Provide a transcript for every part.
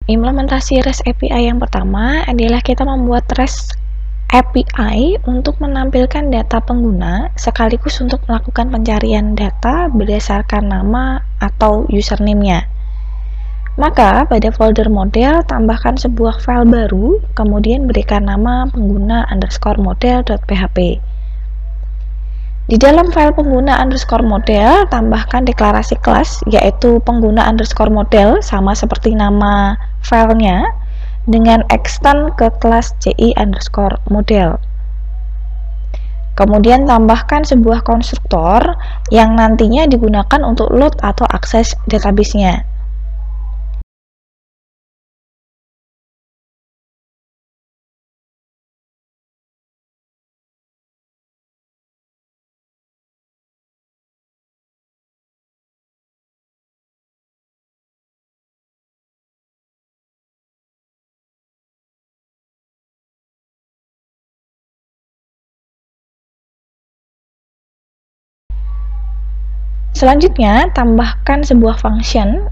Implementasi REST API yang pertama adalah kita membuat REST API untuk menampilkan data pengguna sekaligus untuk melakukan pencarian data berdasarkan nama atau username-nya. Maka pada folder model tambahkan sebuah file baru, kemudian berikan nama pengguna_model.php. Di dalam file pengguna_model tambahkan deklarasi kelas yaitu pengguna_model sama seperti nama filenya dengan extend ke kelas ci_model. Kemudian tambahkan sebuah konstruktor yang nantinya digunakan untuk load atau akses database-nya. Selanjutnya, tambahkan sebuah function,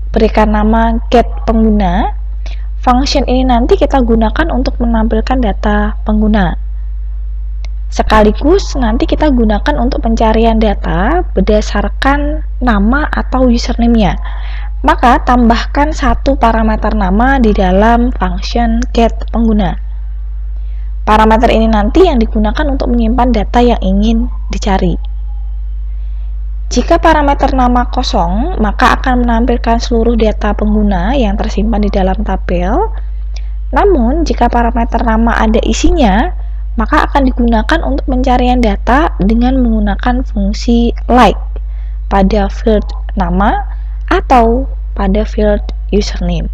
berikan nama getPengguna. Function ini nanti kita gunakan untuk menampilkan data pengguna. Sekaligus nanti kita gunakan untuk pencarian data berdasarkan nama atau username-nya. Maka tambahkan satu parameter nama di dalam function getPengguna. Parameter ini nanti yang digunakan untuk menyimpan data yang ingin dicari. Jika parameter nama kosong, maka akan menampilkan seluruh data pengguna yang tersimpan di dalam tabel. Namun, jika parameter nama ada isinya, maka akan digunakan untuk pencarian data dengan menggunakan fungsi like pada field nama atau pada field username.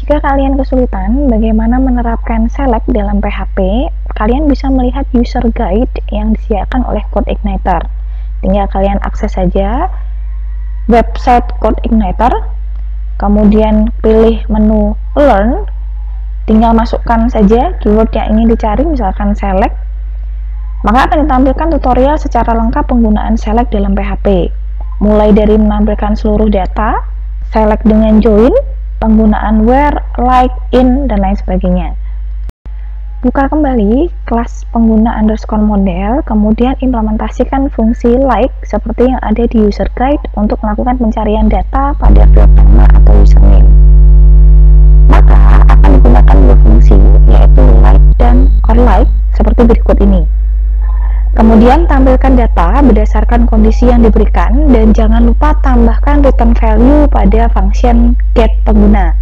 Jika kalian kesulitan bagaimana menerapkan select dalam PHP, kalian bisa melihat user guide yang disediakan oleh CodeIgniter. Tinggal kalian akses saja website CodeIgniter, kemudian pilih menu Learn, tinggal masukkan saja keyword yang ingin dicari, misalkan select, maka akan ditampilkan tutorial secara lengkap penggunaan select dalam PHP, mulai dari menampilkan seluruh data, select dengan join, penggunaan where, like, in, dan lain sebagainya. Buka kembali kelas pengguna_model, kemudian implementasikan fungsi like seperti yang ada di user guide untuk melakukan pencarian data pada field nama atau username. Maka akan digunakan dua fungsi, yaitu like dan orLike seperti berikut ini. Kemudian tampilkan data berdasarkan kondisi yang diberikan dan jangan lupa tambahkan return value pada function getPengguna.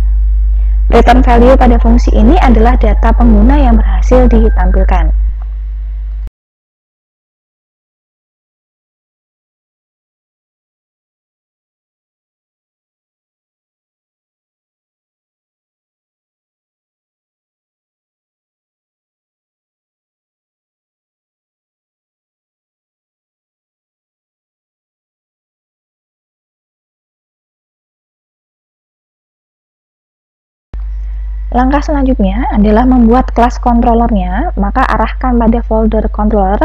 Return value pada fungsi ini adalah data pengguna yang berhasil ditampilkan. Langkah selanjutnya adalah membuat kelas controllernya, maka arahkan pada folder controller,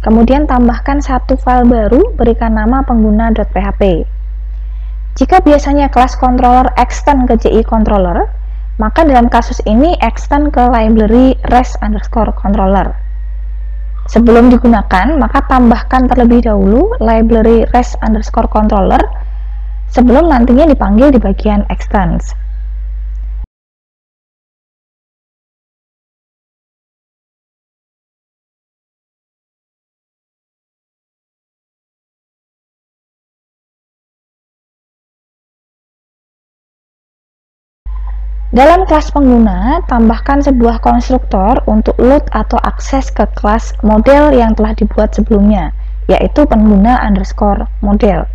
kemudian tambahkan satu file baru, berikan nama pengguna.php. Jika biasanya kelas controller extend ke CI controller, maka dalam kasus ini extend ke library REST_controller. Sebelum digunakan, maka tambahkan terlebih dahulu library REST_controller sebelum nantinya dipanggil di bagian extends. Dalam kelas pengguna, tambahkan sebuah konstruktor untuk load atau akses ke kelas model yang telah dibuat sebelumnya, yaitu pengguna_model.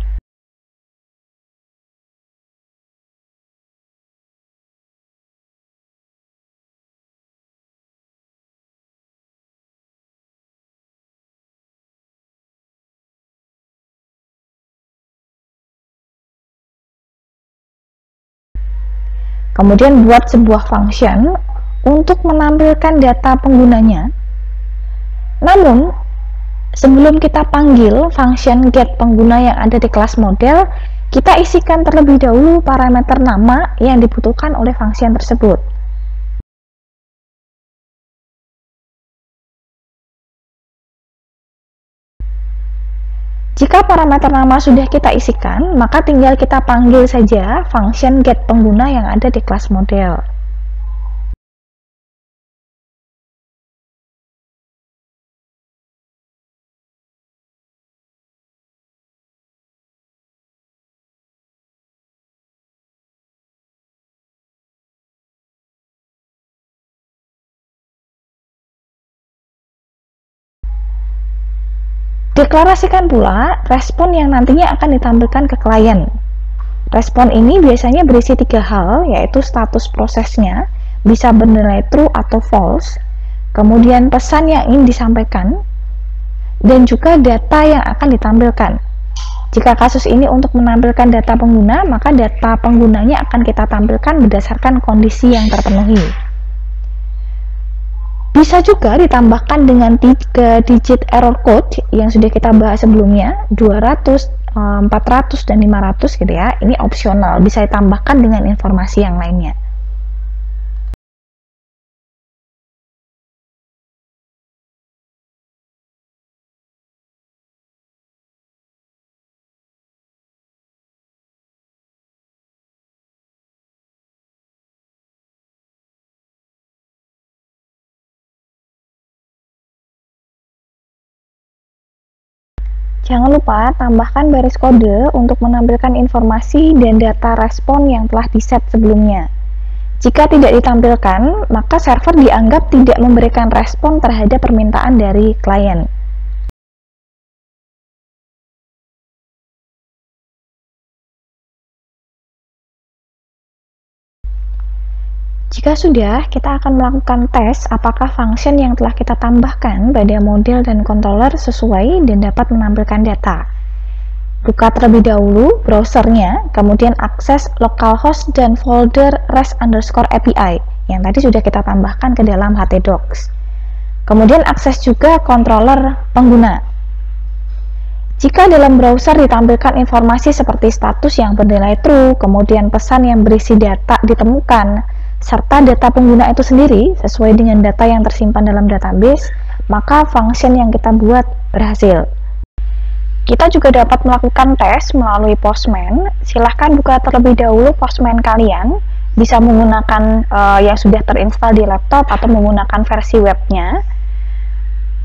Kemudian buat sebuah function untuk menampilkan data penggunanya. Namun, Sebelum kita panggil function get pengguna yang ada di kelas model, kita isikan terlebih dahulu parameter nama yang dibutuhkan oleh function tersebut. Jika parameter nama sudah kita isikan, maka tinggal kita panggil saja function get pengguna yang ada di kelas model. Deklarasikan pula respon yang nantinya akan ditampilkan ke klien. Respon ini biasanya berisi 3 hal, yaitu status prosesnya, bisa bernilai true atau false, kemudian pesan yang ingin disampaikan, dan juga data yang akan ditampilkan. Jika kasus ini untuk menampilkan data pengguna, maka data penggunanya akan kita tampilkan berdasarkan kondisi yang terpenuhi. Bisa juga ditambahkan dengan 3 digit error code yang sudah kita bahas sebelumnya, 200, 400, dan 500 gitu ya. Ini opsional, bisa ditambahkan dengan informasi yang lainnya. Jangan lupa tambahkan baris kode untuk menampilkan informasi dan data respon yang telah diset sebelumnya. Jika tidak ditampilkan, maka server dianggap tidak memberikan respon terhadap permintaan dari klien. Jika sudah, kita akan melakukan tes apakah function yang telah kita tambahkan pada model dan controller sesuai dan dapat menampilkan data. Buka terlebih dahulu browsernya, kemudian akses localhost dan folder REST_API yang tadi sudah kita tambahkan ke dalam htdocs. Kemudian akses juga controller pengguna. Jika dalam browser ditampilkan informasi seperti status yang bernilai true, kemudian pesan yang berisi data ditemukan, serta data pengguna itu sendiri sesuai dengan data yang tersimpan dalam database, maka function yang kita buat berhasil. Kita juga dapat melakukan tes melalui Postman. Silahkan buka terlebih dahulu Postman kalian, bisa menggunakan yang sudah terinstall di laptop atau menggunakan versi webnya.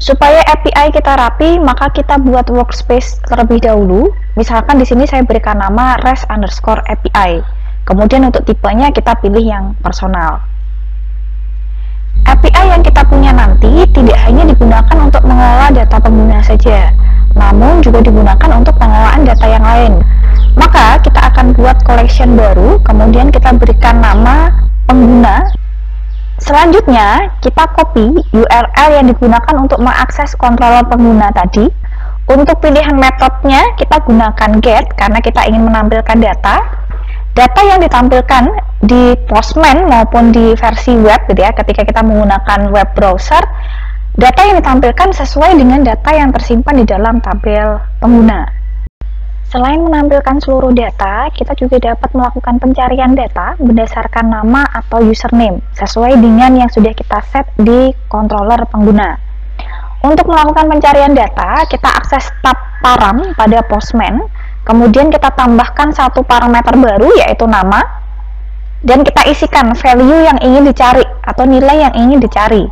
Supaya API kita rapi, maka kita buat workspace terlebih dahulu. Misalkan di sini saya berikan nama REST_API. Kemudian untuk tipenya kita pilih yang personal. API yang kita punya nanti tidak hanya digunakan untuk mengelola data pengguna saja, namun juga digunakan untuk pengelolaan data yang lain. Maka kita akan buat collection baru, kemudian kita berikan nama pengguna. Selanjutnya, kita copy URL yang digunakan untuk mengakses controller pengguna tadi. Untuk pilihan metodenya, kita gunakan get karena kita ingin menampilkan data. Data yang ditampilkan di Postman maupun di versi web gitu ya, ketika kita menggunakan web browser, data yang ditampilkan sesuai dengan data yang tersimpan di dalam tabel pengguna. Selain menampilkan seluruh data, kita juga dapat melakukan pencarian data berdasarkan nama atau username sesuai dengan yang sudah kita set di controller pengguna. Untuk melakukan pencarian data, kita akses tab param pada Postman. Kemudian kita tambahkan satu parameter baru yaitu nama, dan kita isikan value yang ingin dicari atau nilai yang ingin dicari.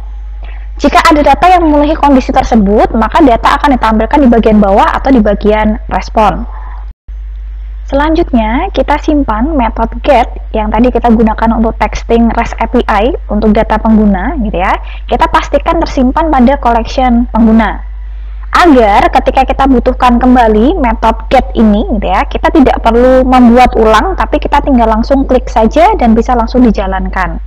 Jika ada data yang memenuhi kondisi tersebut, maka data akan ditampilkan di bagian bawah atau di bagian respon. Selanjutnya, kita simpan metode get yang tadi kita gunakan untuk texting REST API untuk data pengguna gitu ya. Kita pastikan tersimpan pada collection pengguna. Agar ketika kita butuhkan kembali metode get ini gitu ya, kita tidak perlu membuat ulang, tapi kita tinggal langsung klik saja dan bisa langsung dijalankan.